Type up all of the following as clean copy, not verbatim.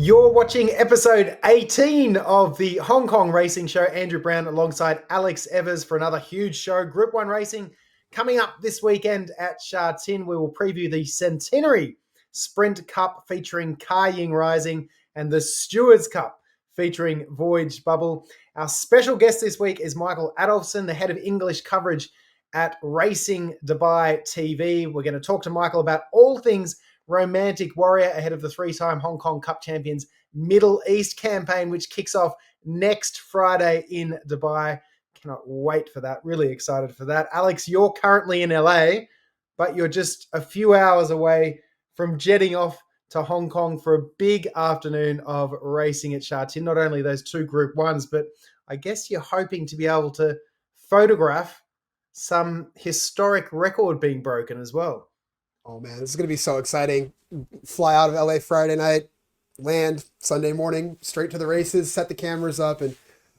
You're watching episode 18 of the Hong Kong Racing Show. Andrew Brown alongside Alex Evers for another huge show. Group 1 racing coming up this weekend at Sha Tin. We will preview the Centenary Sprint Cup featuring Ka Ying Rising and the Stewards Cup featuring Voyage Bubble. Our special guest this week is Michael Adolphson, the head of English coverage at Racing Dubai TV. We're going to talk to Michael about all things Romantic Warrior ahead of the three-time Hong Kong Cup champions Middle East campaign, which kicks off next Friday in Dubai. Cannot wait for that. Really excited for that. Alex, you're currently in LA, but you're just a few hours away from jetting off to Hong Kong for a big afternoon of racing at Sha Tin. Not only those two Group 1s, but I guess you're hoping to be able to photograph some historic record being broken as well. Oh man, this is going to be so exciting. Fly out of LA Friday night, land Sunday morning, straight to the races, set the cameras up, and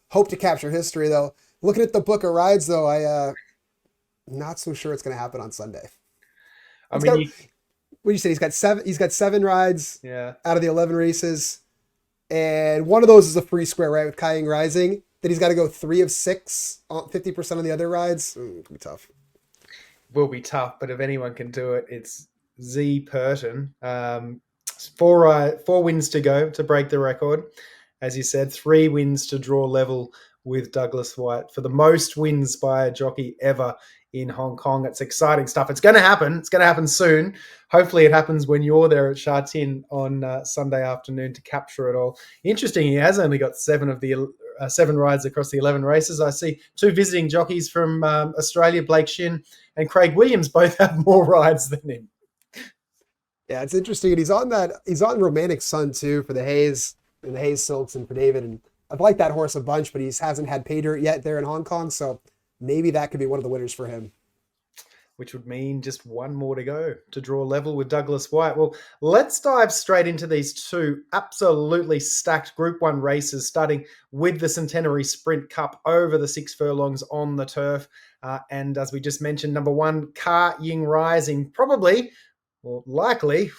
hope to capture history though. Looking at the book of rides though, I'm not so sure it's going to happen on Sunday. I mean, what do you say? He's got seven rides out of the 11 races. And one of those is a free square, right? With Ka Ying Rising. Then he's got to go 3 of 6, 50% on the other rides. It could be tough. Will be tough, but if anyone can do it, it's Z Purton. 4 wins to go to break the record. As you said, 3 wins to draw level with Douglas White for the most wins by a jockey ever in Hong Kong. It's exciting stuff. It's going to happen. It's going to happen soon. Hopefully it happens when you're there at Sha Tin on Sunday afternoon to capture it all. Interesting, he has only got 7 rides across the 11 races. I see 2 visiting jockeys from Australia, Blake Shin and Craig Williams, both have more rides than him. Yeah, it's interesting. And he's on Romantic Sun too for the Hayes and the Hayes Silks and for David. And I've liked that horse a bunch, but he hasn't had pay dirt yet there in Hong Kong. So maybe that could be one of the winners for him. Which would mean just 1 more to go to draw level with Douglas White. Well, let's dive straight into these 2 absolutely stacked Group 1 races, starting with the Centenary Sprint Cup over the 6 furlongs on the turf. And as we just mentioned, number 1, Ka Ying Rising, probably, or likely,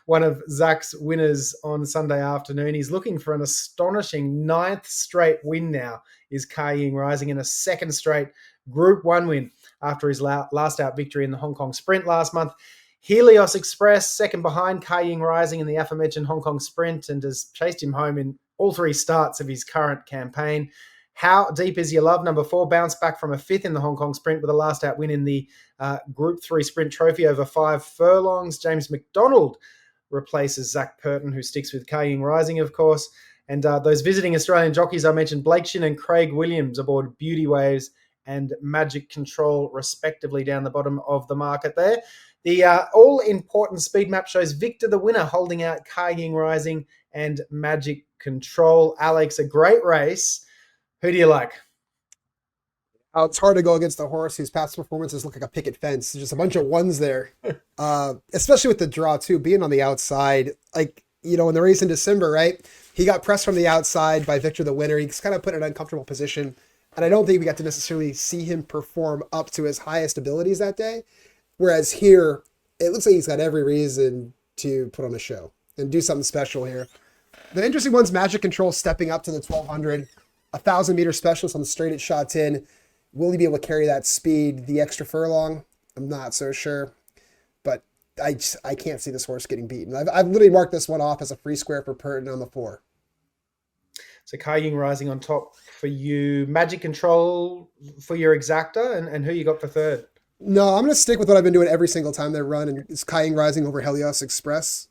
one of Zach's winners on Sunday afternoon. He's looking for an astonishing 9th straight win now, is Ka Ying Rising, in a 2nd straight Group 1 win after his last out victory in the Hong Kong Sprint last month. Helios Express, second behind Ka Ying Rising in the aforementioned Hong Kong Sprint, and has chased him home in all 3 starts of his current campaign. How Deep Is Your Love, number 4, bounced back from a 5th in the Hong Kong Sprint with a last out win in the Group 3 Sprint Trophy over 5 furlongs. James McDonald replaces Zach Purton, who sticks with Ka Ying Rising, of course. And those visiting Australian jockeys I mentioned, Blake Shin and Craig Williams aboard Beauty Waves and Magic Control, respectively, down the bottom of the market there. The all-important speed map shows Victor the winner holding out Ka Ying Rising and Magic Control. Alex, a great race. Who do you like? It's hard to go against the horse whose past performances look like a picket fence. There's just a bunch of ones there, especially with the draw too, being on the outside. Like, in the race in December, right? He got pressed from the outside by Victor the winner. He's kind of put in an uncomfortable position. And I don't think we got to necessarily see him perform up to his highest abilities that day. Whereas here, it looks like he's got every reason to put on a show and do something special here. The interesting one's Magic Control stepping up to the 1200, 1,000-meter specialist on the straight at Sha Tin. Will he be able to carry that speed the extra furlong? I'm not so sure. But I can't see this horse getting beaten. I've literally marked this one off as a free square for Purton on the 4. So Ka Ying Rising on top for you. Magic Control for your exacta, and who you got for 3rd? No, I'm going to stick with what I've been doing every single time they run, and it's Ka Ying Rising over Helios Express.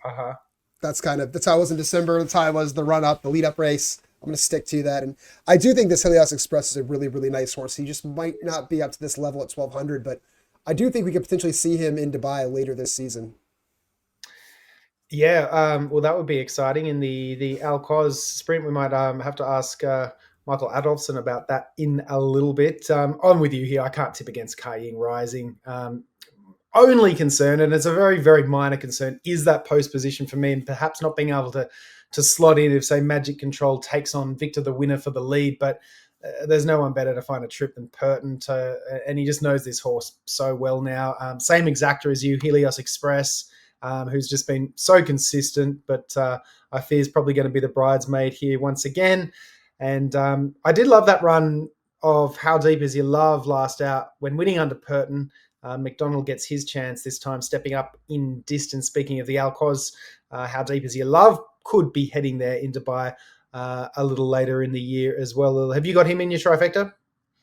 That's how I was in December. That's how I was the run-up, the lead-up race. I'm going to stick to that. And I do think this Helios Express is a really, really nice horse. He just might not be up to this level at 1,200, but I do think we could potentially see him in Dubai later this season. Yeah, well, that would be exciting. In the Alcoz Sprint, we might have to ask Michael Adolphson about that in a little bit. I'm with you here. I can't tip against Ka Ying Rising. Only concern, and it's a very, very minor concern, is that post position for me, and perhaps not being able to slot in if, say, Magic Control takes on Victor the winner for the lead. But there's no one better to find a trip than Purton, and he just knows this horse so well now. Same exacta as you, Helios Express. who's just been so consistent, but I fear is probably going to be the bridesmaid here once again. And I did love that run of How Deep Is Your Love last out when winning under Purton. McDonald gets his chance this time, stepping up in distance. Speaking of the Alcoz, How Deep Is Your Love could be heading there in Dubai a little later in the year as well. Have you got him in your trifecta?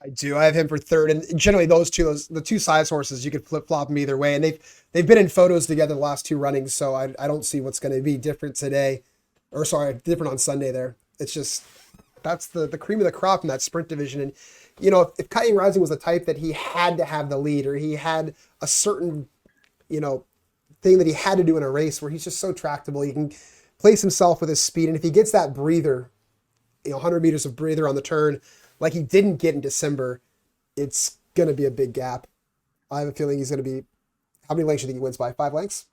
I do. I have him for third, and generally the two size horses, you could flip flop them either way, and they've been in photos together the last two runnings, so I don't see what's going to be different today, or sorry, different on Sunday. There, it's just that's the cream of the crop in that sprint division, and if Kiting Rising was the type that he had to have the lead, or he had a certain thing that he had to do in a race where he's just so tractable, he can place himself with his speed, and if he gets that breather, 100 meters of breather on the turn, like he didn't get in December, it's going to be a big gap. I have a feeling he's going to be, how many lengths do you think he wins by? 5 lengths?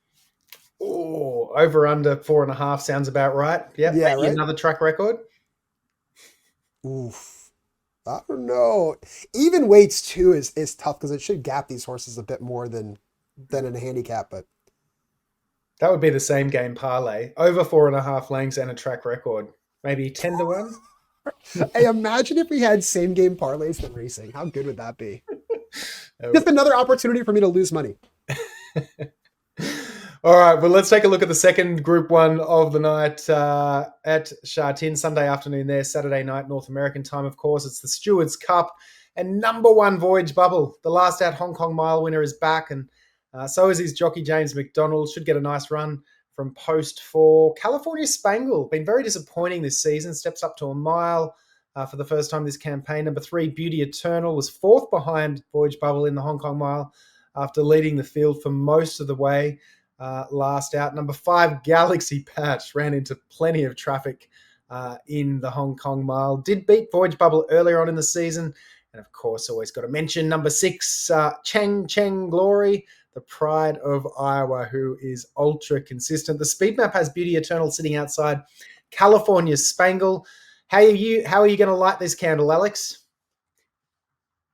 Oh, over under 4.5 sounds about right. Yep. Yeah, Maybe right? another track record. Oof. I don't know. Even weights too is tough because it should gap these horses a bit more than in a handicap, but That would be the same game parlay. Over 4.5 lengths and a track record. Maybe 10 to 1. hey, imagine if we had same game parlays than racing. How good would that be? Just another opportunity for me to lose money. All right, well, let's take a look at the second Group 1 of the night at Sha Tin, Sunday afternoon there, Saturday night, North American time, of course. It's the Stewards Cup and number 1 Voyage Bubble. The last out Hong Kong mile winner is back, and so is his jockey, James McDonald. Should get a nice run from post 4. California Spangle, been very disappointing this season, steps up to a mile for the first time this campaign. Number 3, Beauty Eternal, was 4th behind Voyage Bubble in the Hong Kong mile after leading the field for most of the way. Last out. Number 5, Galaxy Patch, ran into plenty of traffic in the Hong Kong mile. Did beat Voyage Bubble earlier on in the season. And of course, always got to mention number 6, Cheng Glory, the pride of Iowa, who is ultra consistent. The speed map has Beauty Eternal sitting outside California Spangle. How are you going to light this candle, Alex?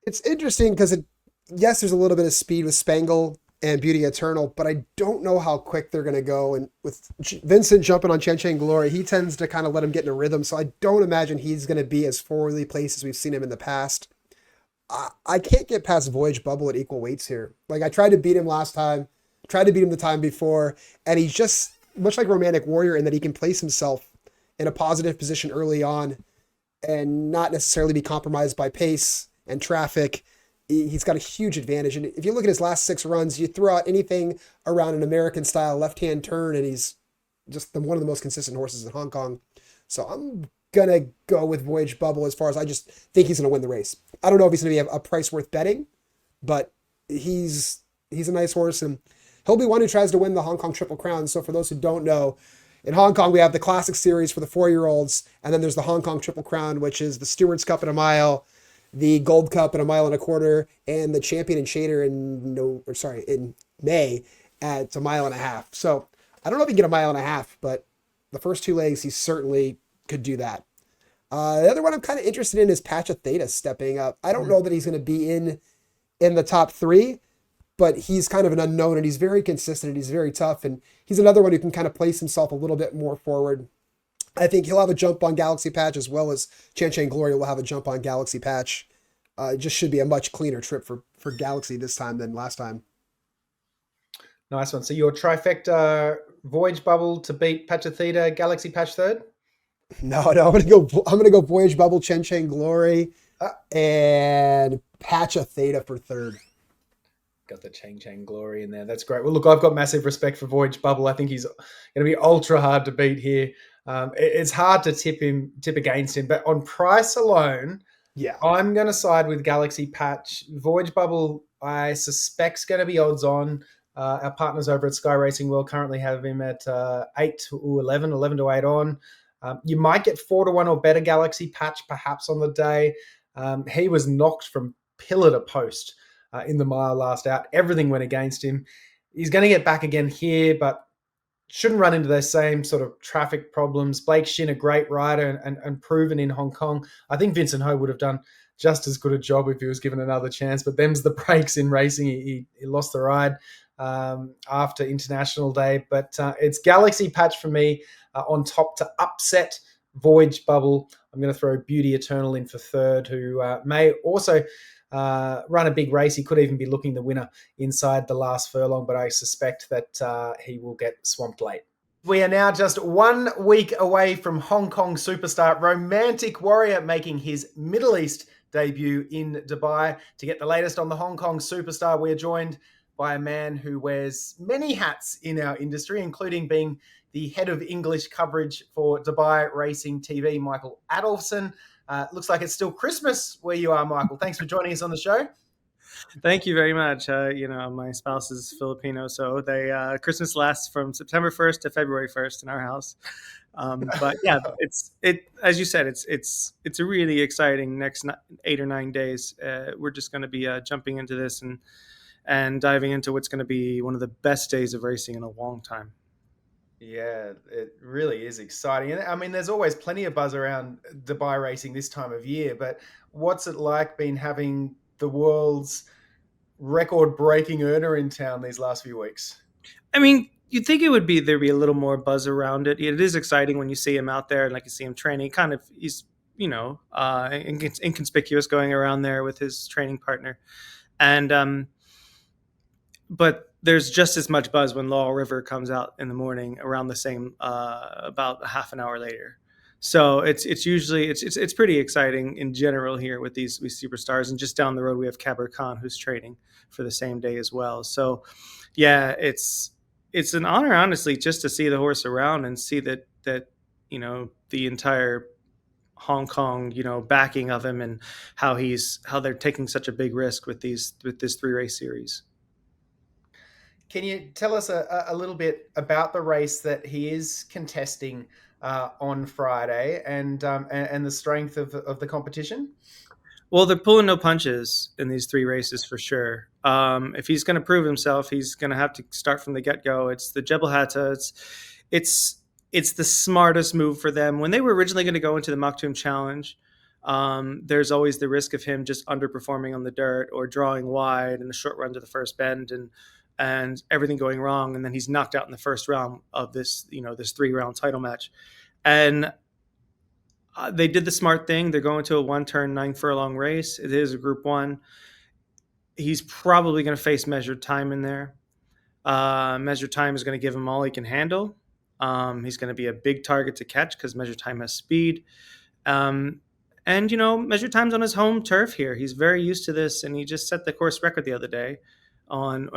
It's interesting because yes, there's a little bit of speed with Spangle and Beauty Eternal, but I don't know how quick they're going to go. And with Vincent jumping on Chen Chen Glory, he tends to kind of let him get in a rhythm. So I don't imagine he's going to be as forwardly placed as we've seen him in the past. I can't get past Voyage Bubble at equal weights here. Like I tried to beat him last time, tried to beat him the time before, and he's just much like Romantic Warrior in that he can place himself in a positive position early on and not necessarily be compromised by pace and traffic. He's got a huge advantage. And if you look at his last 6 runs, you throw out anything around an American style left-hand turn, and he's just one of the most consistent horses in Hong Kong. So I'm going to go with Voyage Bubble as far as I just think he's going to win the race. I don't know if he's going to be a price worth betting, but he's a nice horse, and he'll be one who tries to win the Hong Kong Triple Crown. So for those who don't know, in Hong Kong, we have the Classic Series for the 4-year-olds, and then there's the Hong Kong Triple Crown, which is the Stewards Cup in a mile, the Gold Cup in a mile and a quarter, and the Champion and Shader in May at a mile and a half. So I don't know if he can get a mile and a half, but the first 2 legs, he certainly could do that. The other one I'm kind of interested in is Patch of Theta stepping up. I don't know that he's going to be in the top 3, but he's kind of an unknown, and he's very consistent, and he's very tough, and he's another one who can kind of place himself a little bit more forward. I think he'll have a jump on Galaxy Patch as well as Chen Chen Glory will have a jump on Galaxy Patch. It just should be a much cleaner trip for Galaxy this time than last time. Nice one. So your trifecta: Voyage Bubble to beat Patch of Theta, Galaxy Patch third? No, I'm gonna go Voyage Bubble, Chen Chen Glory, and Patch of Theta for third. Got the Chang Chang Glory in there. That's great. Well, look, I've got massive respect for Voyage Bubble. I think he's going to be ultra hard to beat here. It's hard to tip against him, but on price alone, yeah, I'm going to side with Galaxy Patch. Voyage Bubble, I suspect, is going to be odds on. Our partners over at Sky Racing World currently have him at 8 to 11, 11 to 8 on. You might get 4 to 1 or better Galaxy Patch perhaps on the day. He was knocked from pillar to post in the mile last out. Everything went against him. He's going to get back again here, but shouldn't run into those same sort of traffic problems. Blake Shin, a great rider and proven in Hong Kong. I think Vincent Ho would have done just as good a job if he was given another chance, but them's the breaks in racing. He lost the ride after International Day. But it's Galaxy Patch for me on top to upset Voyage Bubble. I'm going to throw Beauty Eternal in for third, who may also run a big race. He could even be looking the winner inside the last furlong, but I suspect that he will get swamped late. We are now just 1 week away from Hong Kong superstar Romantic Warrior making his Middle East debut in Dubai. To get the latest on the Hong Kong superstar, we are joined by a man who wears many hats in our industry, including being the head of English coverage for Dubai Racing TV, Michael Adolphson. Looks like it's still Christmas where you are, Michael. Thanks for joining us on the show. Thank you very much. My spouse is Filipino, so they Christmas lasts from September 1st to February 1st in our house. But yeah, it as you said, it's a really exciting next 8 or 9 days. We're just going to be jumping into this and diving into what's going to be one of the best days of racing in a long time. Yeah, it really is exciting. And I mean, there's always plenty of buzz around Dubai racing this time of year, but what's it like been having the world's record-breaking earner in town these last few weeks? I mean, you'd think there'd be a little more buzz around it. It is exciting when you see him out there and like you see him training. He's inconspicuous going around there with his training partner, and but there's just as much buzz when Laurel River comes out in the morning around the same about half an hour later. So it's usually it's pretty exciting in general here with these superstars, and just down the road we have Kaber Khan who's training for the same day as well. So yeah, it's an honor honestly just to see the horse around and see that the entire Hong Kong backing of him, and how they're taking such a big risk with this 3-race series. Can you tell us a little bit about the race that he is contesting on Friday and the strength of the competition? Well, they're pulling no punches in these 3 races for sure. If he's going to prove himself, he's going to have to start from the get-go. It's the Jebel Hatta. It's the smartest move for them. When they were originally going to go into the Maktoum Challenge, there's always the risk of him just underperforming on the dirt or drawing wide in the short run to the first bend and everything going wrong, and then he's knocked out in the first round of this 3-round title match. And they did the smart thing. They're going to a 1-turn 9-furlong race. It is a Group 1. He's probably going to face measured time in there. Measured time is going to give him all he can handle. He's going to be a big target to catch because measured time has speed. And measured time's on his home turf here. He's very used to this, and he just set the course record the other day on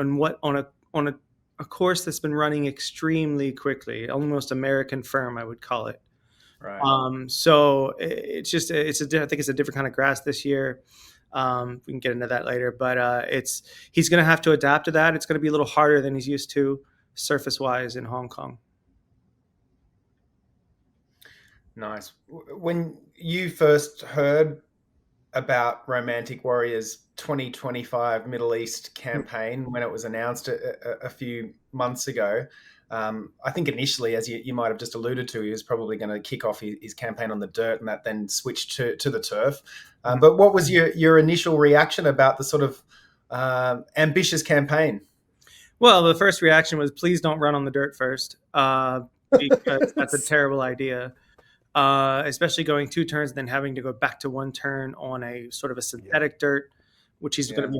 a course that's been running extremely quickly, almost American firm, I would call it. Right. So I think it's a different kind of grass this year. We can get into that later, but he's going to have to adapt to that. It's going to be a little harder than he's used to surface-wise in Hong Kong. Nice. When you first heard about Romantic Warrior's 2025 Middle East campaign, when it was announced a few months ago, I think initially, as you might have just alluded to, he was probably going to kick off his campaign on the dirt and that then switch to the turf. But what was your initial reaction about the sort of ambitious campaign? Well, the first reaction was, please don't run on the dirt first, because that's a terrible idea. Especially going 2 turns and then having to go back to 1 turn on a sort of a synthetic dirt, which he's going to be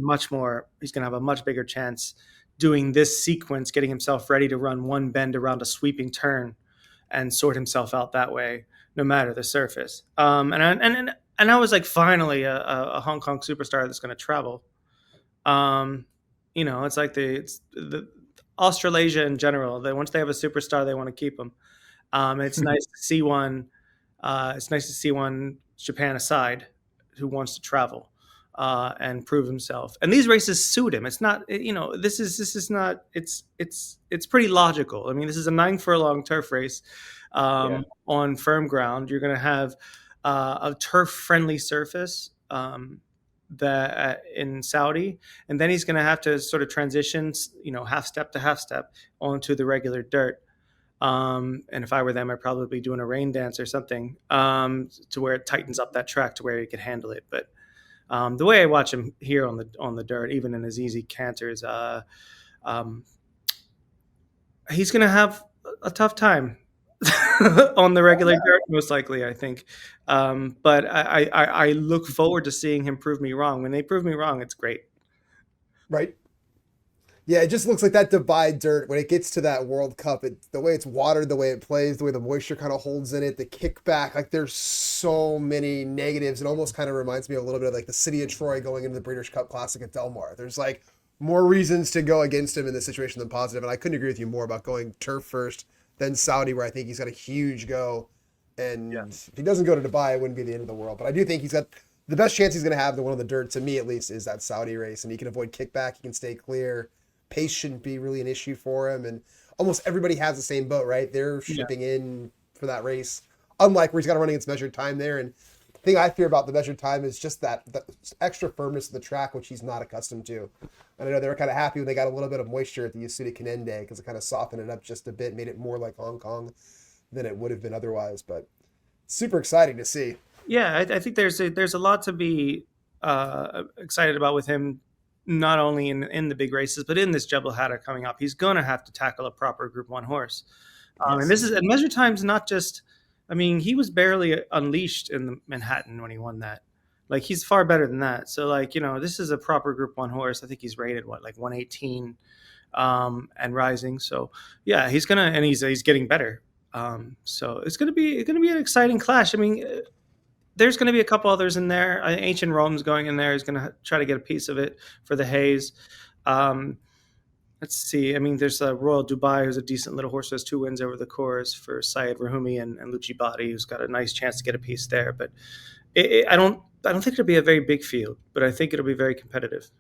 he's going to have a much bigger chance doing this sequence, getting himself ready to run 1 bend around a sweeping turn and sort himself out that way, no matter the surface. And I was like, finally a Hong Kong superstar that's going to travel. It's like the Australasia in general. Once they have a superstar, they want to keep them. It's nice to see one. It's nice to see one, Japan aside, who wants to travel and prove himself. And these races suit him. It's not, this is not. It's pretty logical. I mean, this is a 9-furlong turf race on firm ground. You're going to have a turf-friendly surface that in Saudi, and then he's going to have to sort of transition, half step to half step onto the regular dirt. And if I were them, I'd probably be doing a rain dance or something to where it tightens up that track to where he could handle it. But the way I watch him here on the dirt, even in his easy canters, He's going to have a tough time on the regular dirt, most likely, I think. But I look forward to seeing him prove me wrong. When they prove me wrong, it's great. Right. Yeah, it just looks like that Dubai dirt when it gets to that World Cup. The way it's watered, the way it plays, the way the moisture kind of holds in it, the kickback. Like there's so many negatives. It almost kind of reminds me a little bit of like the city of Troy going into the British Cup Classic at Del Mar. There's like more reasons to go against him in this situation than positive. And I couldn't agree with you more about going turf first, then Saudi, where I think he's got a huge go. Yeah. And if he doesn't go to Dubai, it wouldn't be the end of the world. But I do think he's got the best chance he's going to have. The one on the dirt, to me at least, is that Saudi race, and he can avoid kickback. He can stay clear. Pace shouldn't be really an issue for him, and almost everybody has the same boat, right? They're Yeah. shipping in for that race, unlike where he's got to run against measured time there. And the thing I fear about the measured time is just that extra firmness of the track, which he's not accustomed to. And I know they were kind of happy when they got a little bit of moisture at the Yasuda Kanende because it kind of softened it up just a bit, made it more like Hong Kong than it would have been otherwise. But super exciting to see. Yeah, I think there's a lot to be excited about with him, not only in the big races, but in this Jebel Hatta coming up. He's going to have to tackle a proper Group One horse, and this is and measure time's not just. I mean, he was barely unleashed in the Manhattan when he won that. Like he's far better than that. So like this is a proper Group One horse. I think he's rated what like 118 and rising. So yeah, he's getting better. So it's gonna be an exciting clash. I mean, there's going to be a couple others in there. Ancient Rome's going in there. He's going to try to get a piece of it for the Hayes. Um, let's see. I mean, there's Royal Dubai, who's a decent little horse, who has 2 wins over the Cours for Syed Rahumi and Lucci Body, who's got a nice chance to get a piece there. But I don't think it'll be a very big field, but I think it'll be very competitive.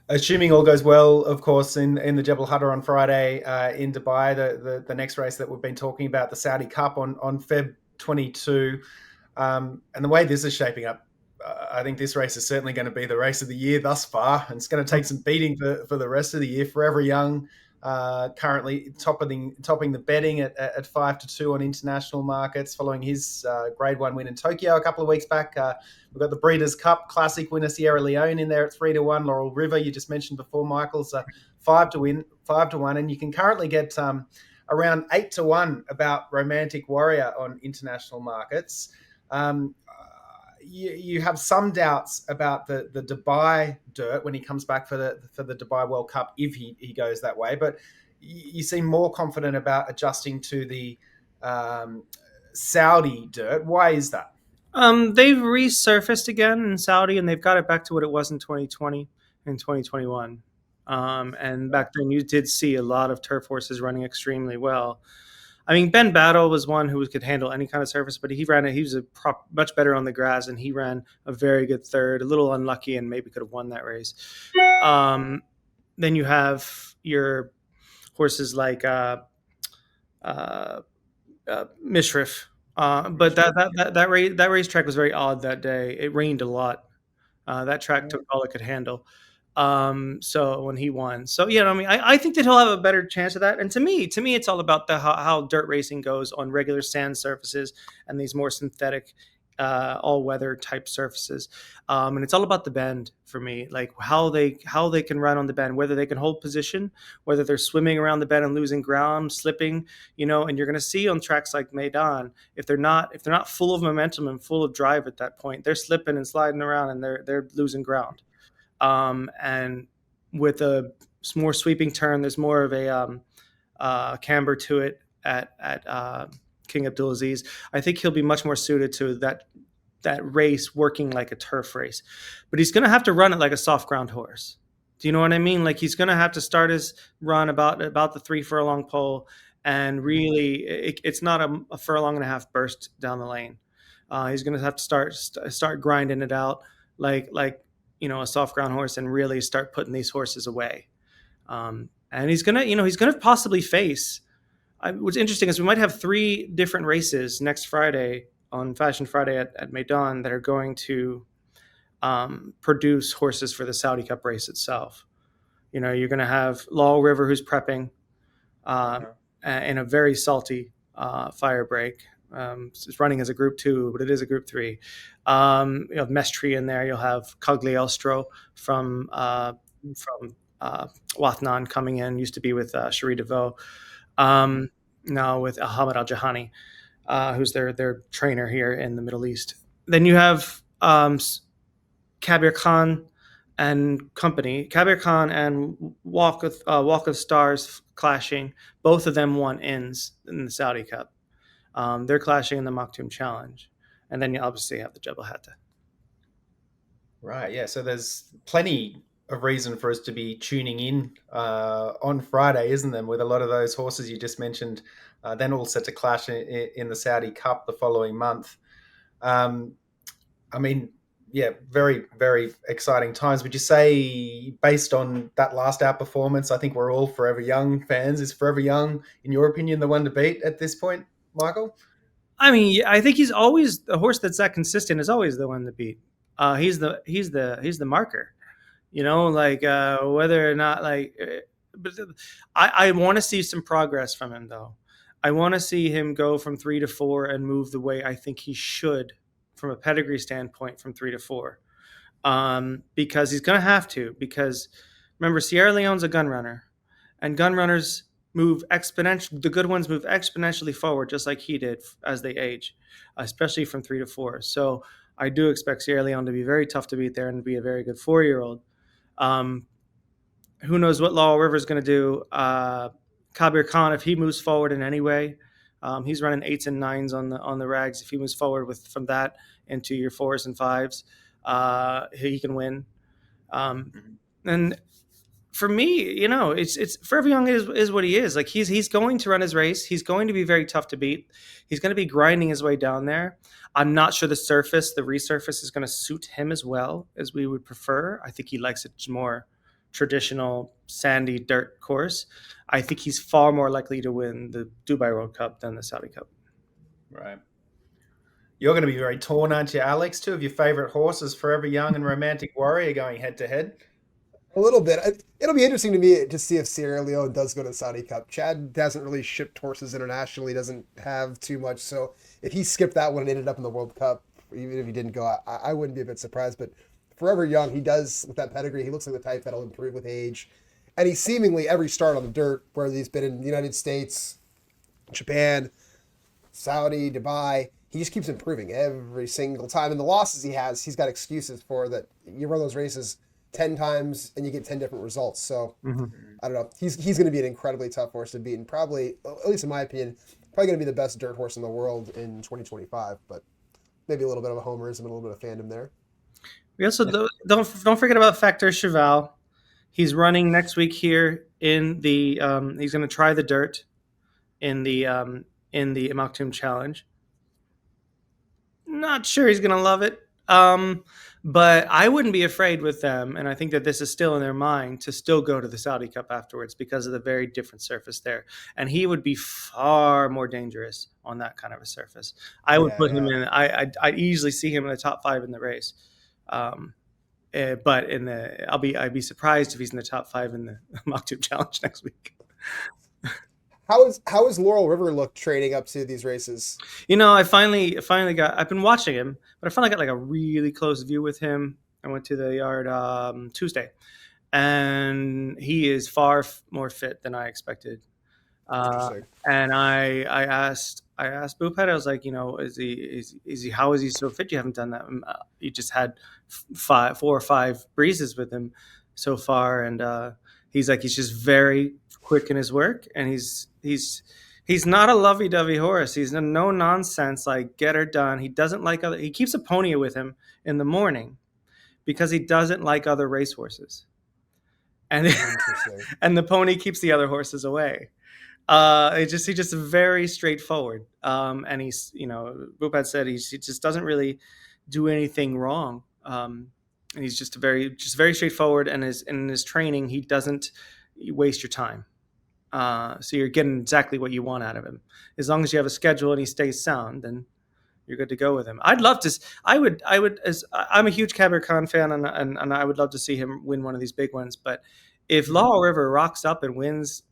Assuming all goes well, of course, in the Jebel Hatta on Friday in Dubai, the next race that we've been talking about, the Saudi Cup on Feb 22. And the way this is shaping up, I think this race is certainly going to be the race of the year thus far. And it's going to take some beating for the rest of the year. Forever Young, currently topping the betting at 5-2 on international markets, following his Grade 1 win in Tokyo a couple of weeks back. We've got the Breeders' Cup Classic winner Sierra Leone in there at 3-1. Laurel River, you just mentioned before, Michael's 5-1, and you can currently get around 8-1 about Romantic Warrior on international markets. You have some doubts about the Dubai dirt when he comes back for the Dubai World Cup if he goes that way, but you seem more confident about adjusting to the Saudi dirt. Why is that? They've resurfaced again in Saudi, and they've got it back to what it was in 2020 and 2021. And back then, you did see a lot of turf horses running extremely well. I mean, Ben Battle was one who could handle any kind of surface, but he ran it. He was much better on the grass, and he ran a very good third. A little unlucky, and maybe could have won that race. Then you have your horses like Mishrif. But that racetrack was very odd that day. It rained a lot. That track took all it could handle. So when he won, so yeah, I mean, I think that he'll have a better chance of that. And to me, it's all about how dirt racing goes on regular sand surfaces and these more synthetic, all weather type surfaces. And it's all about the bend for me, like how they can run on the bend, whether they can hold position, whether they're swimming around the bend and losing ground, slipping, and you're going to see on tracks like Maidan, if they're not full of momentum and full of drive at that point, they're slipping and sliding around and they're losing ground. And with a more sweeping turn, there's more of a camber to it at King Abdulaziz. I think he'll be much more suited to that race working like a turf race, but he's going to have to run it like a soft ground horse. Do you know what I mean? Like he's going to have to start his run about the 3 furlong pole, and really, it's not a furlong and a half burst down the lane. He's going to have to start grinding it out like a soft ground horse, and really start putting these horses away. And he's gonna possibly face. What's interesting is we might have 3 different races next Friday on Fashion Friday at Maidan that are going to produce horses for the Saudi Cup race itself. You're going to have Laurel River, who's prepping in a very salty fire break. It's running as a Group 2, but it is a Group 3. You have Mestri in there. You'll have Cagliostro from Wathnan coming in, used to be with Cherie DeVoe, now with Ahmed Al Jahani, who's their trainer here in the Middle East. Then you have Kabir Khan and company. Kabir Khan and Walk of Stars clashing. Both of them won ins in the Saudi Cup. They're clashing in the Maktoum Challenge, and then you obviously have the Jebel Hatta. Right, yeah. So there's plenty of reason for us to be tuning in on Friday, isn't there? With a lot of those horses you just mentioned, then all set to clash in the Saudi Cup the following month. I mean, yeah, very, very exciting times. Would you say, based on that last outperformance, I think we're all Forever Young fans. Is Forever Young, in your opinion, the one to beat at this point, Michael? I mean, I think he's always the horse that's that consistent is always the one to beat. He's the marker, like whether or not but I want to see some progress from him though. I want to see him go from 3 to 4 and move the way I think he should from a pedigree standpoint from 3 to 4, because he's going to have to. Because remember, Sierra Leone's a gun runner, and gun runners move exponentially. The good ones move exponentially forward, just like he did as they age, especially from 3 to 4. So I do expect Sierra Leone to be very tough to beat there and to be a very good 4-year-old. Who knows what Laurel River is going to do? Kabir Khan, if he moves forward in any way, he's running 8s and 9s on the rags. If he moves forward from that into your 4s and 5s, he can win. And for me, it's Forever Young is what he is. Like he's going to run his race. He's going to be very tough to beat. He's going to be grinding his way down there. I'm not sure the resurface is going to suit him as well as we would prefer. I think he likes it more traditional sandy dirt course. I think he's far more likely to win the Dubai World Cup than the Saudi Cup. Right. You're going to be very torn, aren't you, Alex? Two of your favorite horses, Forever Young and Romantic Warrior, going head to head. A little bit. It'll be interesting to me to see if Sierra Leone does go to the Saudi Cup. Chad hasn't really shipped horses internationally, doesn't have too much. So if he skipped that one and ended up in the World Cup, even if he didn't go, I wouldn't be a bit surprised. But Forever Young, he does, with that pedigree, he looks like the type that'll improve with age. And he's seemingly every start on the dirt, whether he's been in the United States, Japan, Saudi, Dubai, he just keeps improving every single time. And the losses he has, he's got excuses for that. You run those races 10 times and you get 10 different results. So I don't know. He's going to be an incredibly tough horse to beat, and probably, at least in my opinion, probably going to be the best dirt horse in the world in 2025. But maybe a little bit of a homerism and a little bit of fandom there. We also don't forget about Factor Cheval. He's running next week here in the. He's going to try the dirt in the Maktoum Challenge. Not sure he's going to love it. But I wouldn't be afraid with them, and I think that this is still in their mind, to still go to the Saudi Cup afterwards because of the very different surface there. And he would be far more dangerous on that kind of a surface. I would put him in. I'd easily see him in the top 5 in the race. But I'd be surprised if he's in the top 5 in the Maktoum Challenge next week. How is Laurel River look training up to these races? I finally I've been watching him, but I finally got like a really close view with him. I went to the yard Tuesday, and he is far more fit than I expected. And I asked Boophead, I was like, is he how is he so fit? You haven't done that. You just had 4 or 5 breezes with him so far, and he's like, he's just very quick in his work, and he's not a lovey-dovey horse. He's no nonsense, like get her done. He doesn't like he keeps a pony with him in the morning because he doesn't like other racehorses, and and the pony keeps the other horses away. He's just very straightforward. And he's, Boopad said he just doesn't really do anything wrong. And he's just very straightforward, and in his training, he doesn't waste your time. So you're getting exactly what you want out of him. As long as you have a schedule and he stays sound, then you're good to go with him. I'd love to. I'm a huge Kabir Khan fan, and I would love to see him win one of these big ones. But if Laurel River rocks up and wins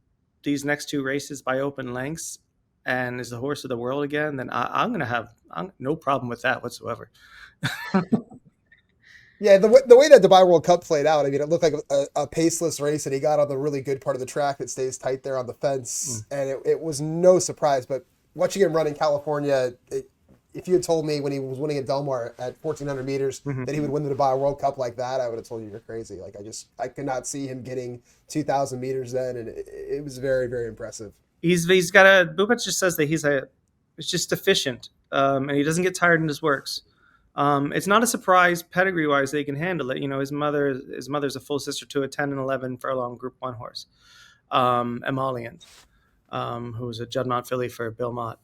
these next 2 races by open lengths and is the horse of the world again, then I'm going to have no problem with that whatsoever. Yeah, the way that Dubai World Cup played out, I mean, it looked like a paceless race, and he got on the really good part of the track that stays tight there on the fence, Mm. and it was no surprise. But watching him run in California, if you had told me when he was winning at Del Mar at 1,400 meters Mhm. that he would win the Dubai World Cup like that, I would have told you you're crazy. Like I could not see him getting 2,000 meters then, and it was very, very impressive. He's got a Bubic just says that it's just efficient, and he doesn't get tired in his works. It's not a surprise pedigree wise that he can handle it. You know, his mother's a full sister to a 10 and 11 furlong Group One horse, Emollient, who was a Juddmonte filly for Bill Mott,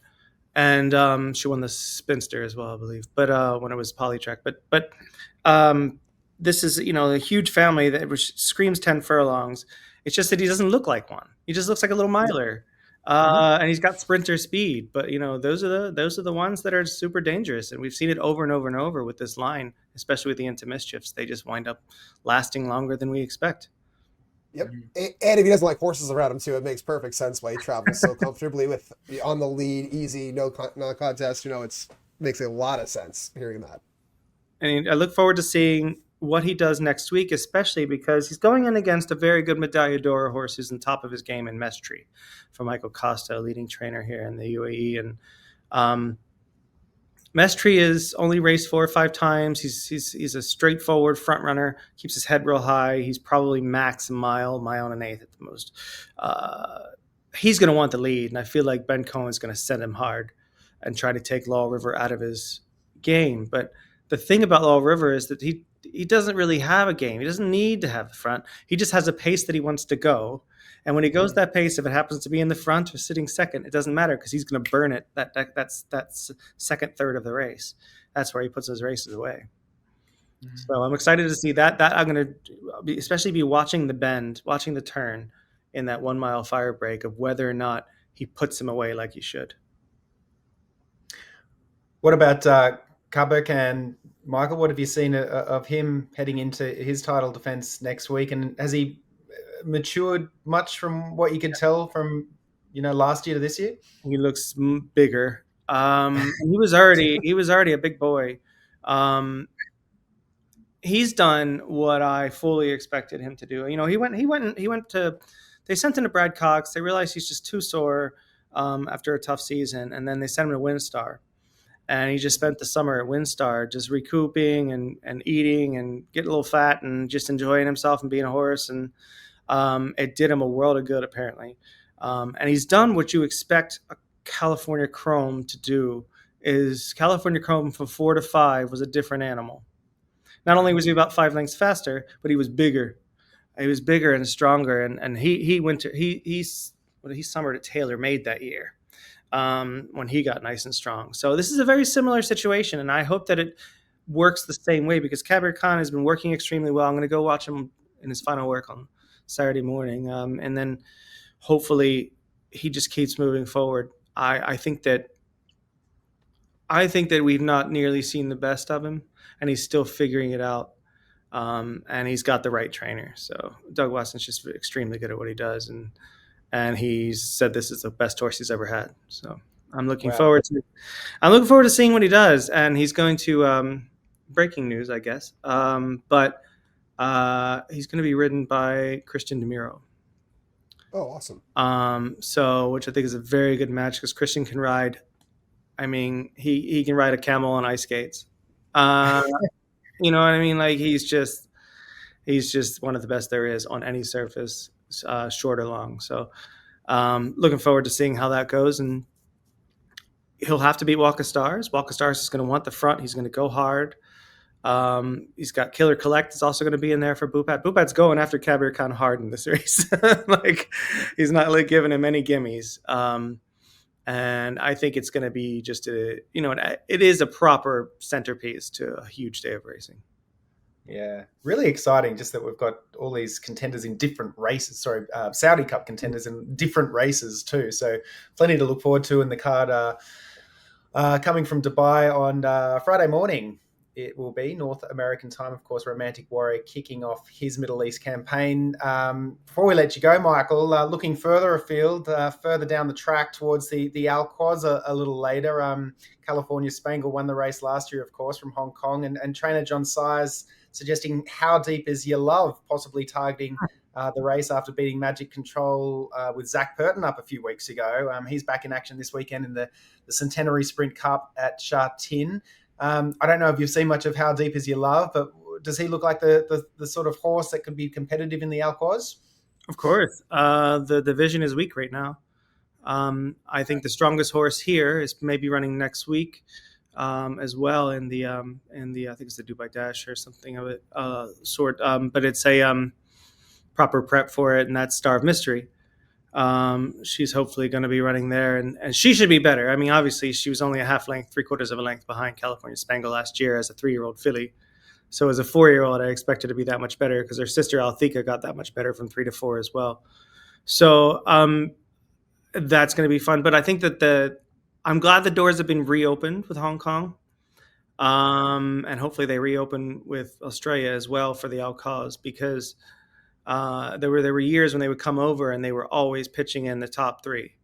and she won the Spinster as well, I believe. But when it was Polytrack, um, this is a huge family that which screams 10 furlongs. It's just that he doesn't look like one. He just looks like a little miler. Mhm. And he's got sprinter speed, but those are the ones that are super dangerous, and we've seen it over and over and over with this line, especially with the into mischiefs. They just wind up lasting longer than we expect. Yep. And if he doesn't like horses around him too, it makes perfect sense why he travels so comfortably with on the lead, easy, no contest. It's makes a lot of sense hearing that. And I look forward to seeing what he does next week, especially because he's going in against a very good Medaglia d'Oro horse who's on top of his game in Mestri for Michael Costa, a leading trainer here in the UAE. And um, Mestri is only raced 4 or 5 times. He's a straightforward front runner. Keeps his head real high. He's probably max a mile and an eighth at the most. Uh, he's going to want the lead, and I feel like Ben Cohen's going to send him hard and try to take Laurel River out of his game. But the thing about Laurel River is that he doesn't really have a game. He doesn't need to have the front. He just has a pace that he wants to go. And when he goes that pace, if it happens to be in the front or sitting second, it doesn't matter because he's going to burn it. That's second third of the race. That's where he puts his races away. So I'm excited to see that. That I'm going to especially be watching the bend, watching the turn in that 1 mile fire break of whether or not he puts him away like he should. What about Kabak and Michael? What have you seen of him heading into his title defense next week? And has he matured much from what you could tell from last year to this year? He looks bigger. He was already a big boy. Um, he's done what I fully expected him to do. He went to. They sent him to Brad Cox. They realized he's just too sore after a tough season, and then they sent him to Windstar. And he just spent the summer at Windstar, just recouping and eating and getting a little fat and just enjoying himself and being a horse. And it did him a world of good, apparently. And he's done what you expect a California Chrome to do. Is California Chrome from 4 to 5 was a different animal. Not only was he about 5 lengths faster, but he was bigger. He was bigger and stronger. And he went to he summered at Taylor Made that year when he got nice and strong. So this is a very similar situation, and I hope that it works the same way because Kabir Khan has been working extremely well. I'm going to go watch him in his final work on Saturday morning, and then hopefully he just keeps moving forward. I think that we've not nearly seen the best of him, and he's still figuring it out. And he's got the right trainer. So Doug Watson's just extremely good at what he does, and he's said this is the best horse he's ever had. So I'm looking Wow. forward to I'm looking forward to seeing what he does. And he's going to breaking news, I guess. But he's going to be ridden by Christian DeMiro. Oh, awesome. So which I think is a very good match because Christian can ride. I mean, he can ride a camel on ice skates. You know what I mean? Like he's just one of the best there is on any surface, short or long. So looking forward to seeing how that goes. And he'll have to beat Walk of Stars. Walk of Stars is going to want the front. He's going to go hard. He's got Killer Collect is also going to be in there for Bupat. Bupat's going after Kabir Khan hard in this race. Like he's not like giving him any gimmies. And I think it's going to be just it is a proper centerpiece to a huge day of racing. Yeah, really exciting. Just that we've got all these contenders in different races. Sorry, Saudi Cup contenders in different races too. So plenty to look forward to in the card. Coming from Dubai on Friday morning, it will be North American time, of course. Romantic Warrior kicking off his Middle East campaign. Before we let you go, Michael, looking further afield, further down the track towards the Alquoz a little later. California Spangle won the race last year, of course, from Hong Kong, and trainer John Sires suggesting How Deep Is Your Love, possibly targeting the race after beating Magic Control with Zach Purton up a few weeks ago. He's back in action this weekend in the Centenary Sprint Cup at Sha Tin. I don't know if you've seen much of How Deep Is Your Love, but does he look like the sort of horse that could be competitive in the Alcoz? Of course. The division is weak right now. I think the strongest horse here is maybe running next week as well in the I think it's the Dubai Dash or something of it sort. But it's a proper prep for it, and that's Star of Mystery. She's hopefully going to be running there, and she should be better. I mean, obviously, she was only a half length, 3/4 of a length behind California Spangle last year as a 3-year-old filly. So as a 4-year-old, I expect her to be that much better because her sister Althea got that much better from 3 to 4 as well. So that's going to be fun. But I think that I'm glad the doors have been reopened with Hong Kong. And hopefully they reopen with Australia as well for the Alcoz, because there were years when they would come over and they were always pitching in the top 3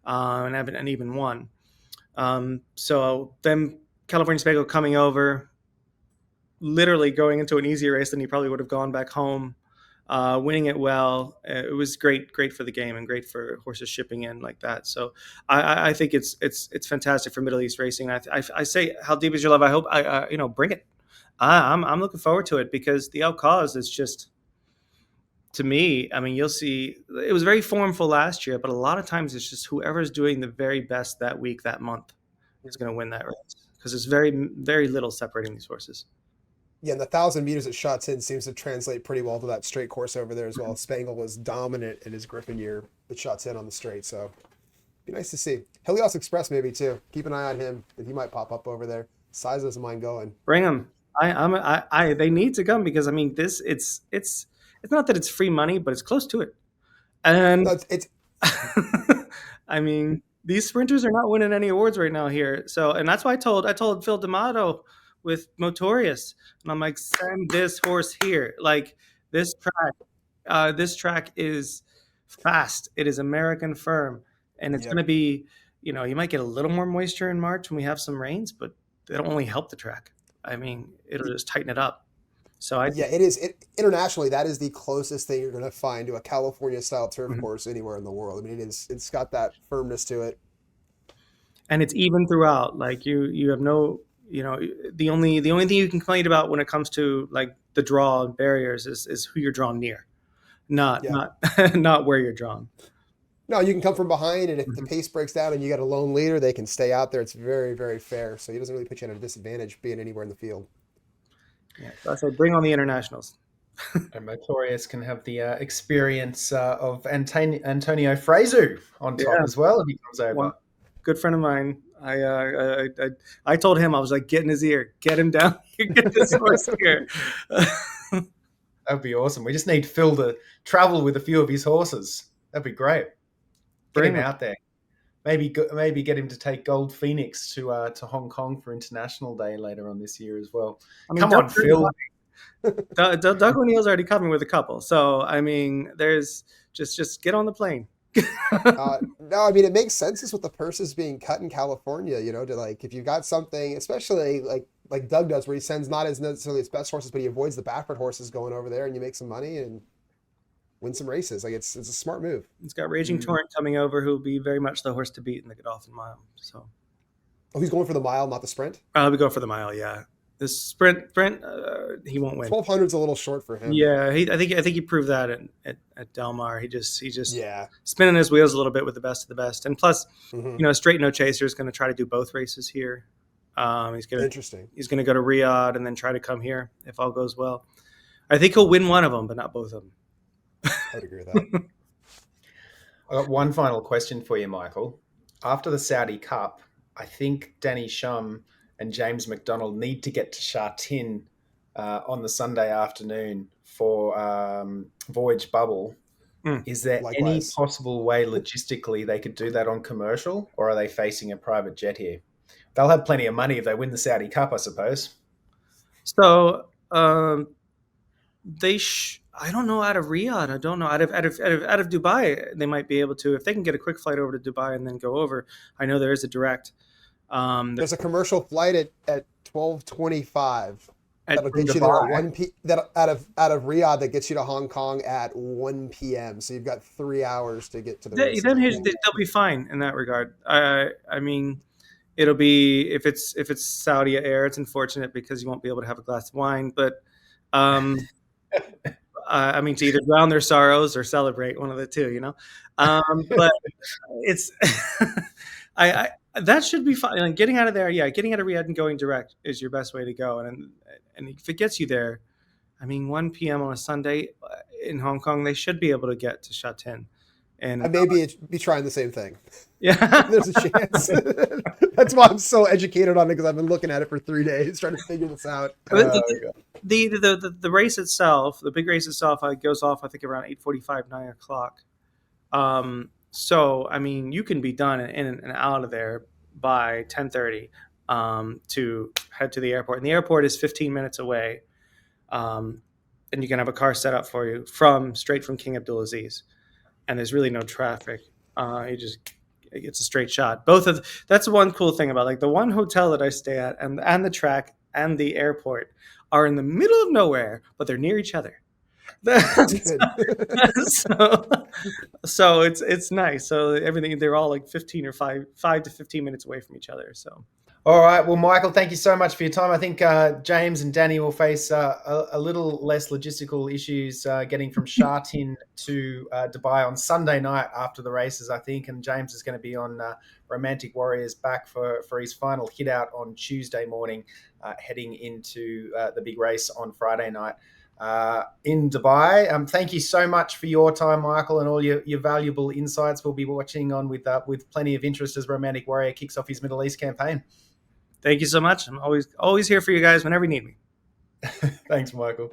and even won. So them California Spangle coming over, literally going into an easier race than he probably would have gone back home, winning it well. It was great for the game and great for horses shipping in like that. So I think it's fantastic for Middle East racing. I say, How Deep Is Your Love? I hope bring it. I'm looking forward to it, because the Alcoz is just, to me, I mean, you'll see, it was very formful last year, but a lot of times it's just whoever's doing the very best that week, that month, is going to win that race, because there's very, very little separating these horses. Yeah, and the 1,000 meters at Sha Tin seems to translate pretty well to that straight course over there as well. Spangle was dominant in his Griffin year with Sha Tin on the straight, so be nice to see. Helios Express maybe too. Keep an eye on him, that he might pop up over there. Size doesn't mind going. Bring them. They need to come, because I mean, it's not that it's free money, but it's close to it. And No, it's I mean, these sprinters are not winning any awards right now here. So, and that's why I told Phil D'Amato with Motorius, and I'm like, send this horse here. Like, this track is fast. It is American firm, and it's going to be, you might get a little more moisture in March when we have some rains, but it'll only help the track. I mean, it'll just tighten it up. So it is. Internationally, that is the closest thing you're going to find to a California style turf course anywhere in the world. I mean, it's got that firmness to it, and it's even throughout. Like, you have no, the only thing you can complain about when it comes to like the draw and barriers is who you're drawn near, not not where you're drawn. No, you can come from behind, and if the pace breaks down and you got a lone leader, they can stay out there. It's very, very fair. So he doesn't really put you at a disadvantage being anywhere in the field. Yeah, so I said, bring on the internationals. And Motorius can have the experience of Antonio Fraser on top as well if he comes over. One good friend of mine, I told him, I was like, get in his ear, get him down here, get this horse here. That'd be awesome. We just need Phil to travel with a few of his horses. That'd be great. Get him out there. Maybe get him to take Gold Phoenix to Hong Kong for International Day later on this year as well. I mean, come on, Phil. Doug O'Neill's already coming with a couple. So, I mean, there's just get on the plane. No, I mean, it makes sense with the purses being cut in California, to like, if you've got something, especially like Doug does, where he sends not as necessarily his best horses, but he avoids the Baffert horses going over there, and you make some money and win some races. Like, it's a smart move. He's got Raging Torrent coming over, who'll be very much the horse to beat in the Godolphin Mile. So, he's going for the mile, not the sprint? We go for the mile, yeah. The sprint, he won't win. 1200's a little short for him. Yeah, I think he proved that at Del Mar. He just spinning his wheels a little bit with the best of the best. And plus, Straight No Chaser is going to try to do both races here. He's going to go to Riyadh and then try to come here if all goes well. I think he'll win one of them, but not both of them. I'd agree with that. I got one final question for you, Michael. After the Saudi Cup, I think Danny Shum and James McDonald need to get to Sha Tin on the Sunday afternoon for Voyage Bubble. Is there any possible way logistically they could do that on commercial, or are they facing a private jet here? They'll have plenty of money if they win the Saudi Cup, I suppose. So I don't know, out of Riyadh. I don't know, out of Dubai, they might be able to, if they can get a quick flight over to Dubai and then go over. I know there is a direct. There's a commercial flight at 12:25 That'll from get you there at Dubai. that out of Riyadh, that gets you to Hong Kong at 1 p.m. So you've got 3 hours to get to the races. Then they'll be fine in that regard. I mean, it'll be if it's Saudi Air, it's unfortunate because you won't be able to have a glass of wine. But um, I mean, to either drown their sorrows or celebrate, one of the two, but it's that should be fine. And getting out of there, yeah, getting out of Riyadh and going direct is your best way to go. And if it gets you there, I mean, 1 p.m. on a Sunday in Hong Kong, they should be able to get to Sha Tin. I And may be trying the same thing. yeah, There's a chance. That's why I'm so educated on it, because I've been looking at it for 3 days trying to figure this out. the race itself, the big race itself, goes off I think around 8:45, 9 o'clock. So I mean, you can be done in and out of there by 10:30 to head to the airport, and the airport is 15 minutes away. And you can have a car set up for you straight from King Abdulaziz, and there's really no traffic. It's a straight shot. That's one cool thing about, like, the one hotel that I stay at, and the track and the airport are in the middle of nowhere, but they're near each other. Good. so, so it's nice. So everything, they're all like 15 or 5 to 15 minutes away from each other. So All right. Well, Michael, thank you so much for your time. I think James and Danny will face a little less logistical issues getting from Sha Tin to Dubai on Sunday night after the races, I think. And James is going to be on Romantic Warriors back for his final hit out on Tuesday morning, heading into the big race on Friday night in Dubai. Thank you so much for your time, Michael, and all your valuable insights. We'll be watching on with plenty of interest as Romantic Warrior kicks off his Middle East campaign. thank you so much. I'm always here for you guys whenever you need me. Thanks, Michael.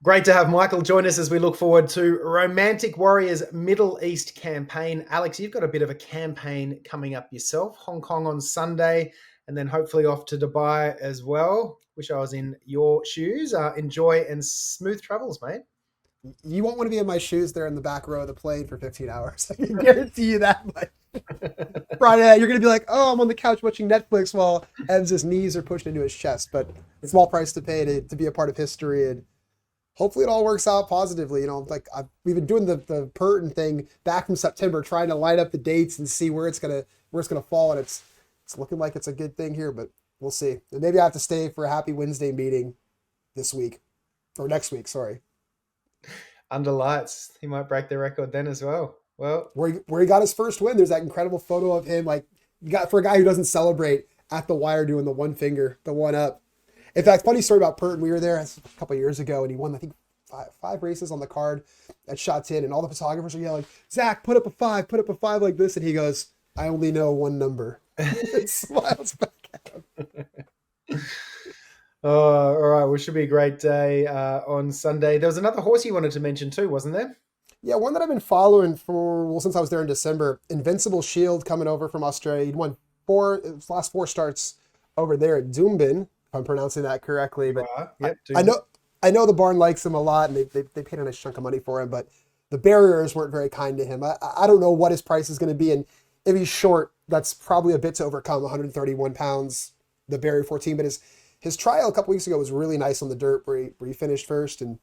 Great to have Michael join us as we look forward to Romantic Warriors Middle East campaign. Alex, you've got a bit of a campaign coming up yourself. Hong Kong on Sunday, and then hopefully off to Dubai as well. Wish I was in your shoes. Enjoy and smooth travels, mate. You won't want to be in my shoes there in the back row of the plane for 15 hours. I can guarantee you that much. Friday night, you're going to be like, oh, I'm on the couch watching Netflix while Evans' knees are pushed into his chest. But it's a small price to pay to be a part of history. And hopefully it all works out positively. We've been doing the Purton thing back from September, trying to line up the dates and see where it's gonna fall. And it's looking like it's a good thing here, but we'll see. And maybe I have to stay for a Happy Wednesday meeting this week or next week. Sorry. Under lights, he might break the record then as well. Well, where he got his first win, there's that incredible photo of him, like, you got for a guy who doesn't celebrate, at the wire doing the one finger, the one up. In fact, funny story about Purton. We were there a couple of years ago, and he won, I think, five races on the card at Sha Tin, and all the photographers are yelling, Zach, put up a five like this, and he goes, I only know one number. And smiles back at him. all right. Well, it should be a great day on Sunday. There was another horse you wanted to mention too, wasn't there? Yeah, one that I've been following since I was there in December. Invincible Shield, coming over from Australia. He'd won his last 4 starts over there at Doombin, if I'm pronouncing that correctly. But Yep, I know the barn likes him a lot, and they paid a nice chunk of money for him. But the barriers weren't very kind to him. I don't know what his price is going to be, and if he's short, that's probably a bit to overcome. 131 pounds, the barrier 14. But his trial a couple weeks ago was really nice on the dirt, where he finished first, and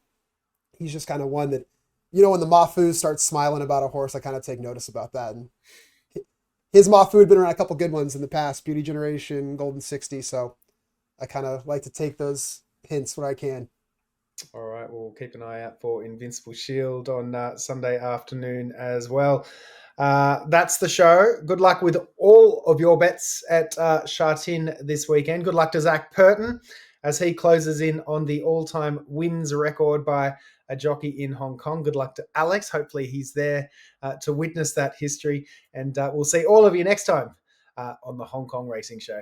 he's just kind of one that, when the Mafu starts smiling about a horse, I kind of take notice about that. And his Mafu had been around a couple good ones in the past, Beauty Generation, Golden 60. So I kind of like to take those hints when I can. All right, we'll keep an eye out for Invincible Shield on Sunday afternoon as well. That's the show. Good luck with all of your bets at Sha Tin this weekend. Good luck to Zach Purton as he closes in on the all-time wins record by a jockey in Hong Kong. Good luck to Alex. Hopefully he's there to witness that history. And we'll see all of you next time on the Hong Kong Racing Show.